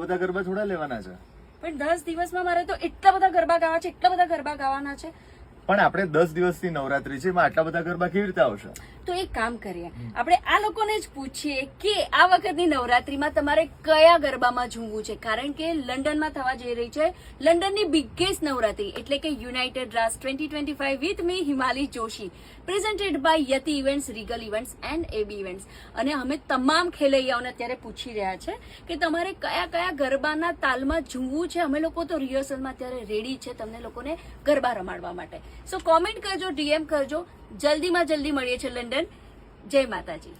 બધા ગરબા થોડા લેવાના છે. પણ 10 દિવસમાં મારે તો એટલા બધા ગરબા ગાવા છે, એટલા બધા ગરબા ગાવાના છે. પણ આપણે 10 દિવસની નવરાત્રી છે, એમાં આટલા બધા ગરબા કેવી રીતે આવશે? તો એક કામ કરીએ, આપણે આ લોકોને જ પૂછીએ કે આ વખતની નવરાત્રીમાં તમારે કયા ગરબામાં ઝૂમવું છે. કારણ કે લંડનમાં થવા જઈ રહી છે લંડનની બિગેસ્ટ નવરાત્રી, એટલે કે united Raas 2025 with me Himali Joshi, presented by Yati events, regal events and AB events. અને અમે તમામ ખેલૈયાઓને અત્યારે પૂછી રહ્યા છે કે તમારે કયા કયા ગરબાના તાલમાં ઝૂમવું છે. અમે લોકો તો રિહર્સલમાં અત્યારે રેડી છે તમને લોકોને ગરબા રમાડવા માટે. સો કોમેન્ટ કરજો, ડીએમ કરજો. જલ્દીમાં જલ્દી મળીએ છીએ લંડન. જય માતાજી.